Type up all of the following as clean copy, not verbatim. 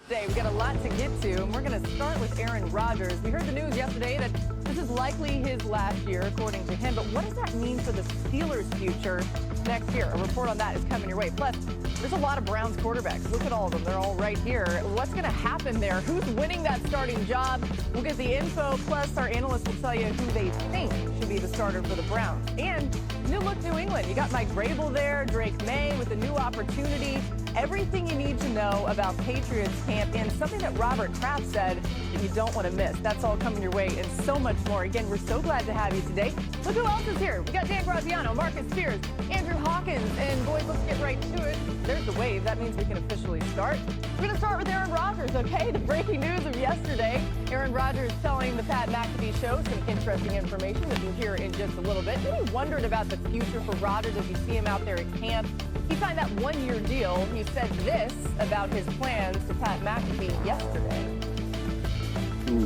Today, we got a lot to get to, and we're going to start with Aaron Rodgers. We heard the news yesterday that this is likely his last year, according to him. But what does that mean for the Steelers' future next year? A report on that is coming your way. Plus, there's a lot of Browns quarterbacks. Look at all of them. They're all right here. What's going to happen there? Who's winning that starting job? We'll get the info. Plus, our analysts will tell you who they think should be the starter for the Browns. And new look New England. You got Mike Vrabel there, Drake May with a new opportunity. Everything you need to know about Patriots camp and something that Robert Kraft said that you don't want to miss. That's all coming your way and so much more. Again, we're so glad to have you today. Look who else is here. We got Dan Graziano, Marcus Spears, Andrew Hawkins, and boys, let's get right to it. There's the wave. That means we can officially start. We're going to start with Aaron Rodgers, okay? The breaking news of yesterday. Aaron Rodgers telling the Pat McAfee show some interesting information that you'll hear in just a little bit. Maybe wondered about the future for Rodgers as you see him out there at camp. He signed that one-year deal. He said this about his plans to Pat McAfee yesterday.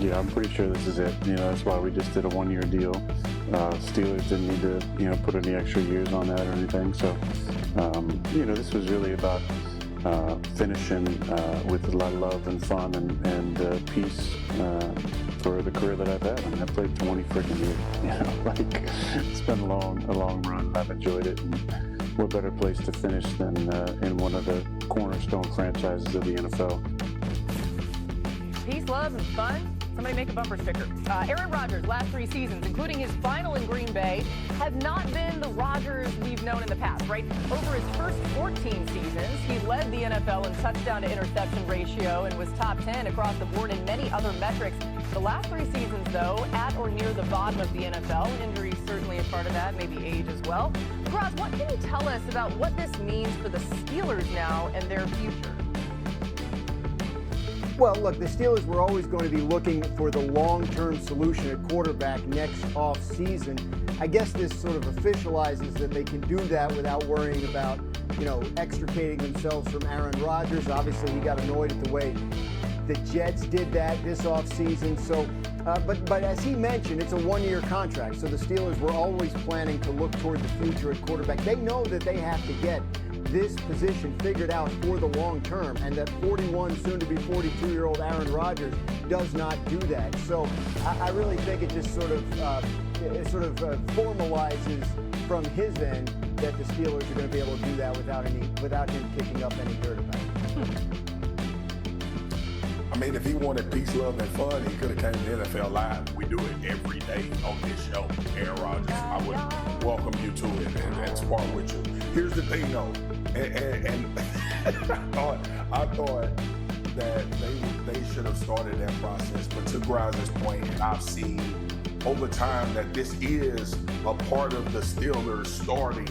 Yeah, I'm pretty sure this is it. That's why we just did a one-year deal. Steelers didn't need to, put any extra years on that or anything. So, this was really about finishing with a lot of love and fun and peace for the career that I've had. I mean, I played 20 freaking years. It's been a long run. I've enjoyed it. And what better place to finish than in one of the cornerstone franchises of the NFL. Peace, love, and fun. Somebody make a bumper sticker. Aaron Rodgers' last 3 seasons, including his final in Green Bay, have not been the Rodgers we've known in the past, right? Over his first 14 seasons, he led the NFL in touchdown to interception ratio and was top 10 across the board in many other metrics. The last 3 seasons, though, at or near the bottom of the NFL. Injuries certainly a part of that, maybe age as well. Graz, what can you tell us about what this means for the Steelers now and their future? Well, look, the Steelers were always going to be looking for the long-term solution at quarterback next offseason. I guess this sort of officializes that they can do that without worrying about, extricating themselves from Aaron Rodgers. Obviously, he got annoyed at the way the Jets did that this offseason. So, but as he mentioned, it's a one-year contract. So the Steelers were always planning to look toward the future at quarterback. They know that they have to get this position figured out for the long term, and that 41, soon to be 42-year-old Aaron Rodgers does not do that. So I really think it just sort of formalizes from his end that the Steelers are going to be able to do that without him kicking up any dirt about it. I mean, if he wanted peace, love, and fun, he could have came to NFL Live. We do it every day on this show. Aaron Rodgers, I would welcome you to it and spar with you. Here's the thing, though, and I thought that they should have started that process. But to Graz's point, and I've seen over time that this is a part of the Steelers starting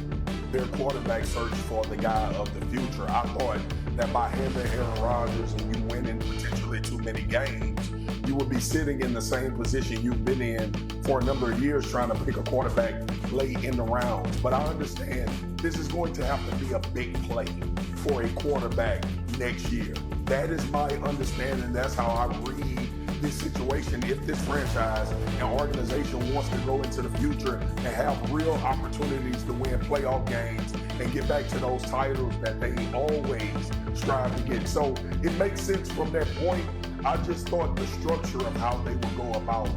their quarterback search for the guy of the future. I thought that by having Aaron Rodgers and you winning potentially too many games, you would be sitting in the same position you've been in for a number of years trying to pick a quarterback late in the rounds. But I understand this is going to have to be a big play for a quarterback next year. That is my understanding. That's how I read this situation. If this franchise and organization wants to go into the future and have real opportunities to win playoff games and get back to those titles that they always strive to get. So it makes sense from that point. I just thought the structure of how they would go about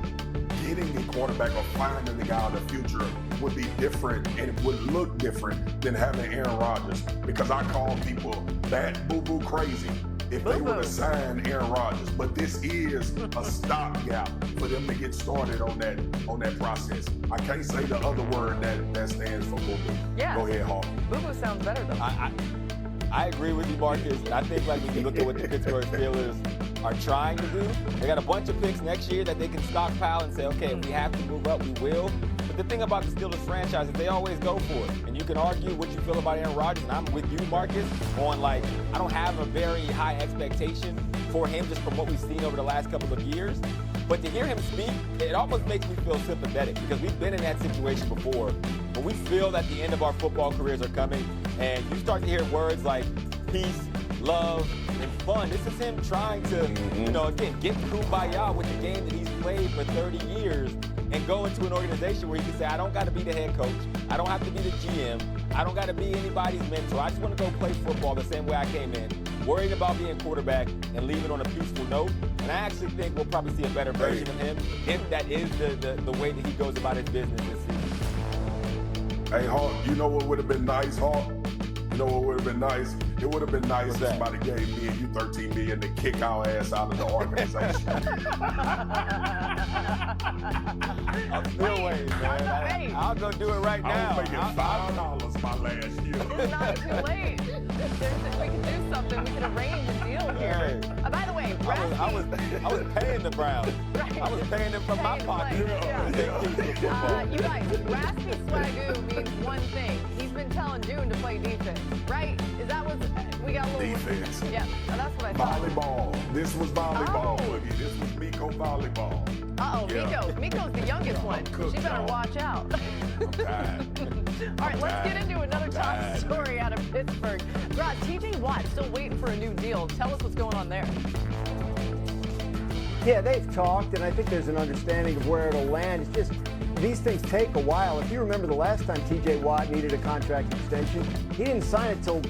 getting a quarterback or finding the guy of the future would be different, and it would look different than having Aaron Rodgers, because I call people that boo-boo crazy if they were to sign Aaron Rodgers. But this is a stopgap for them to get started on that process. I can't say the other word that stands for boo-boo. Yeah. Go ahead, Hawk. Boo-boo sounds better, though. I agree with you, Marcus. And I think when you look at what the Pittsburgh Steelers are trying to do, they got a bunch of picks next year that they can stockpile and say, okay, if we have to move up, we will. But the thing about the Steelers franchise is they always go for it. And you can argue what you feel about Aaron Rodgers, and I'm with you, Marcus, on I don't have a very high expectation for him just from what we've seen over the last couple of years. But to hear him speak, it almost makes me feel sympathetic, because we've been in that situation before when we feel that the end of our football careers are coming, and you start to hear words like peace, love, and fun. This is him trying to, you know, again, get kumbaya with the game that he's played for 30 years and go into an organization where he can say, I don't got to be the head coach. I don't have to be the GM. I don't got to be anybody's mentor. I just want to go play football the same way I came in, worrying about being quarterback and leaving on a peaceful note. And I actually think we'll probably see a better version of him if that is the way that he goes about his business this season. Hey, Hawk, you know what would have been nice, Hawk? You know what would have been nice? It would have been nice if somebody gave me and you $13 million to kick our ass out of the organization. I'm still waiting, man. I'll go do it right now. I was making $5 my last year. It's not too late. We can do something. We can arrange a deal here. By the way, I was paying the Browns. Right. I was paying them from my pocket. You guys, raspy swagoo means one thing. He's been telling June to play defense, right? Is that what we got a little defense? Yeah, that's what I thought. Volleyball. This was volleyball, Boogie. This was Miko volleyball. Miko's the youngest one. She better watch out. I'm tired. All right, let's get into another top story out of Pittsburgh. Rod, TJ Watt still waiting for a new deal. Tell us what's going on there. Yeah, they've talked, and I think there's an understanding of where it'll land. It's just these things take a while. If you remember the last time TJ Watt needed a contract extension, he didn't sign it till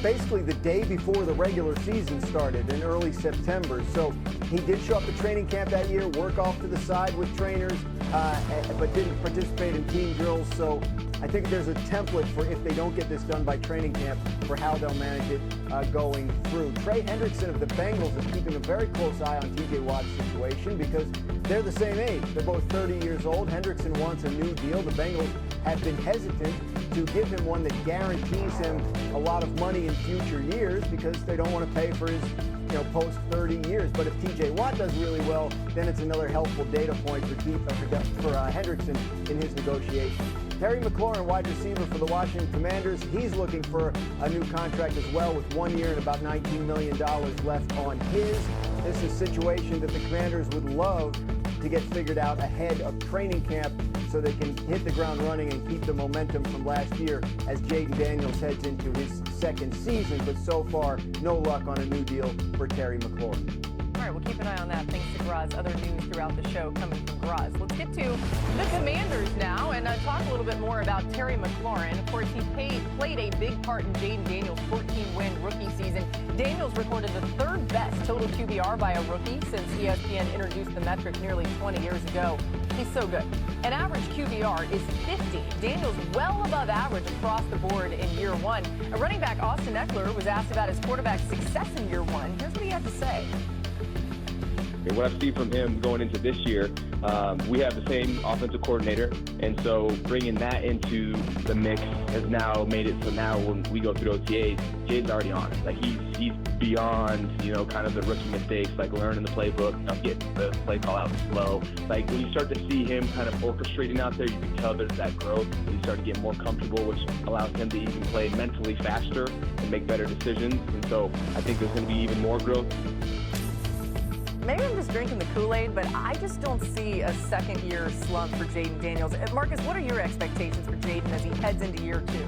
basically the day before the regular season started in early September. So he did show up to training camp that year, work off to the side with trainers, but didn't participate in team drills. So I think there's a template for if they don't get this done by training camp for how they'll manage it going through. Trey Hendrickson of the Bengals is keeping a very close eye on TJ Watt's situation because they're the same age. They're both 30 years old. Hendrickson wants a new deal. The Bengals have been hesitant to give him one that guarantees him a lot of money in future years because they don't want to pay for his post 30 years. But if TJ Watt does really well, then it's another helpful data point for Hendrickson in his negotiation. Terry McLaurin, wide receiver for the Washington Commanders, he's looking for a new contract as well with 1 year and about $19 million left on his. This is a situation that the Commanders would love to get figured out ahead of training camp so they can hit the ground running and keep the momentum from last year as Jayden Daniels heads into his second season. But so far, no luck on a new deal for Terry McLaurin. All right, we'll keep an eye on that. Thanks to Graz. Other news throughout the show coming from Graz. Let's get to the Commanders now and talk a little bit more about Terry McLaurin. Of course, he played a big part in Jayden Daniels' 14-win rookie season. Daniels recorded the third best total QBR by a rookie since ESPN introduced the metric nearly 20 years ago. He's so good. An average QBR is 50. Daniels well above average across the board in year one. A running back, Austin Eckler, was asked about his quarterback success in year one. Here's what he had to say. What I see from him going into this year, we have the same offensive coordinator, and so bringing that into the mix has now made it so now when we go through OTAs, Jayden's already on it. Like he's beyond, kind of the rookie mistakes, like learning the playbook, getting the play call out slow. Like when you start to see him kind of orchestrating out there, you can tell there's that growth. You start to get more comfortable, which allows him to even play mentally faster and make better decisions. And so I think there's going to be even more growth. Maybe I'm just drinking the Kool-Aid, but I just don't see a second-year slump for Jayden Daniels. Marcus, what are your expectations for Jayden as he heads into year two?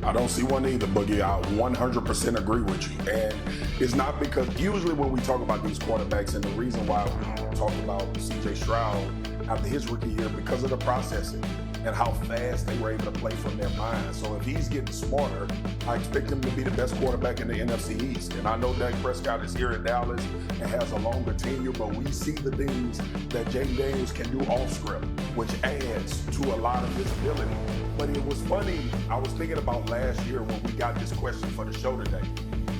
I don't see one either, Boogie. I 100% agree with you. And it's not because usually when we talk about these quarterbacks, and the reason why we talk about C.J. Stroud after his rookie year, because of the processing and how fast they were able to play from their mind. So if he's getting smarter, I expect him to be the best quarterback in the NFC East. And I know Dak Prescott is here in Dallas and has a longer tenure, but we see the things that Jayden Daniels can do off script, which adds to a lot of his ability. But it was funny, I was thinking about last year when we got this question for the show today.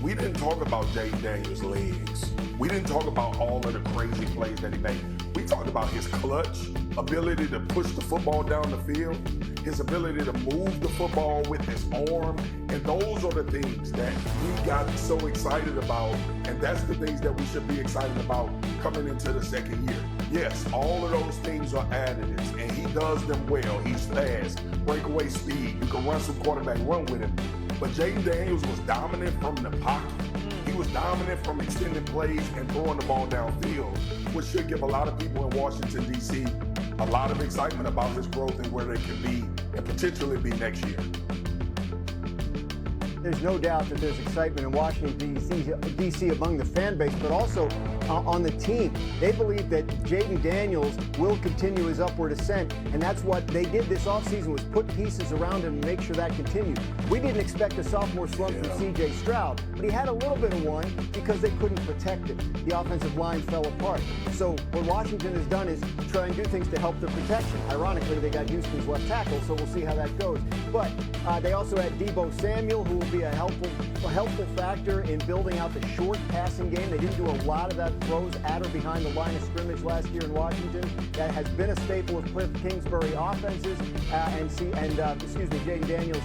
We didn't talk about Jayden Daniels' legs. We didn't talk about all of the crazy plays that he made. We talked about his clutch, ability to push the football down the field, his ability to move the football with his arm, and those are the things that we got so excited about, and that's the things that we should be excited about coming into the second year. Yes, all of those things are additives, and he does them well. He's fast, breakaway speed. You can run some quarterback run with him. But Jayden Daniels was dominant from the pocket. He was dominant from extended plays and throwing the ball downfield, which should give a lot of people in Washington, D.C. a lot of excitement about his growth and where they can be and potentially be next year. there's no doubt that there's excitement in Washington, D.C. among the fan base, but also on the team. They believe that Jayden Daniels will continue his upward ascent, and that's what they did this offseason, was put pieces around him and make sure that continued. We didn't expect a sophomore slump from C.J. Stroud, but he had a little bit of one because they couldn't protect it. The offensive line fell apart. So what Washington has done is try and do things to help the protection. Ironically, they got Houston's left tackle, so we'll see how that goes. But they also had Deebo Samuel, who will be a helpful factor in building out the short passing game. They didn't do a lot of that throws at or behind the line of scrimmage last year in Washington. That has been a staple of Cliff Kingsbury offenses. Jayden Daniels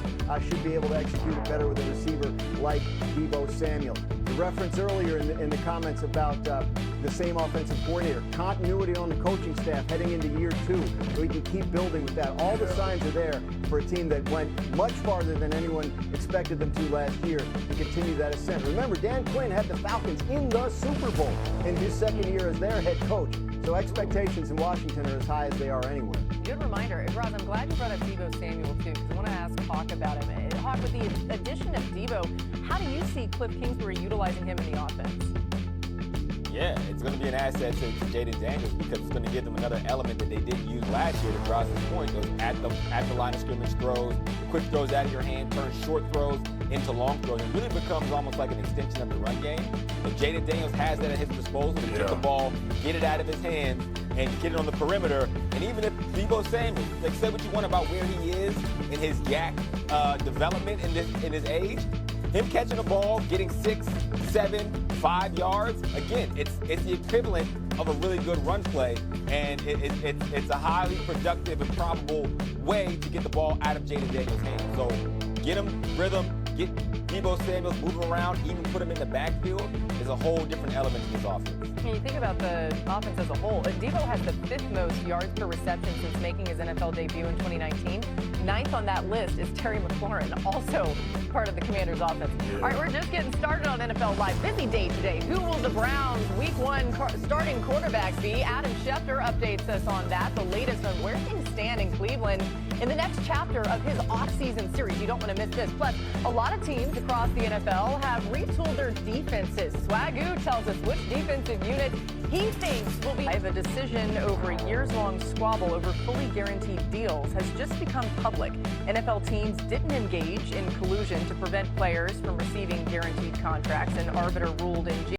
should be able to execute it better with a receiver like Deebo Samuel. The reference earlier in the comments about the same offensive coordinator, continuity on the coaching staff heading into year 2, so we can keep building with that. All the signs are there for a team that went much farther than anyone expected them to last year to continue that ascent. Remember, Dan Quinn had the Falcons in the Super Bowl in his second year as their head coach. So expectations in Washington are as high as they are anywhere. Good reminder. Roz, I'm glad you brought up Deebo Samuel, too, because I want to ask Hawk about him. Hawk, with the addition of Deebo, how do you see Cliff Kingsbury utilizing him in the offense? Yeah, it's going to be an asset to Jayden Daniels because it's going to give them another element that they didn't use last year, to Roz's point, those at the line of scrimmage throws, quick throws out of your hand, turn short throws into long throws. It really becomes almost like an extension of the run game. If Jayden Daniels has that at his disposal to get the ball, get it out of his hands, and get it on the perimeter, and even if Deebo Samuel, like, say what you want about where he is in his yak development in his age, him catching the ball, getting 6, 7, 5 yards, again, it's the equivalent of a really good run play, and it's a highly productive and probable way to get the ball out of Jayden Daniels' hands. So get him rhythm, get Deebo Samuels moving around, even put him in the backfield, is a whole different element to this offense. When you think about the offense as a whole, Deebo has the 5th most yards per reception since making his NFL debut in 2019. 9th on that list is Terry McLaurin, also part of the Commanders' offense. All right, we're just getting started on NFL Live. Busy day today. Who will the Browns' Week 1 starting quarterbacks be? Adam Schefter updates us on that, the latest on where things stand in Cleveland in the next chapter of his offseason series. You don't want to miss this. Plus, a lot of teams across the NFL have retooled their defenses. Swagoo tells us which defensive unit he thinks will be. The decision over a years-long squabble over fully guaranteed deals has just become public. NFL teams didn't engage in collusion to prevent players from receiving guaranteed contracts. An arbiter ruled in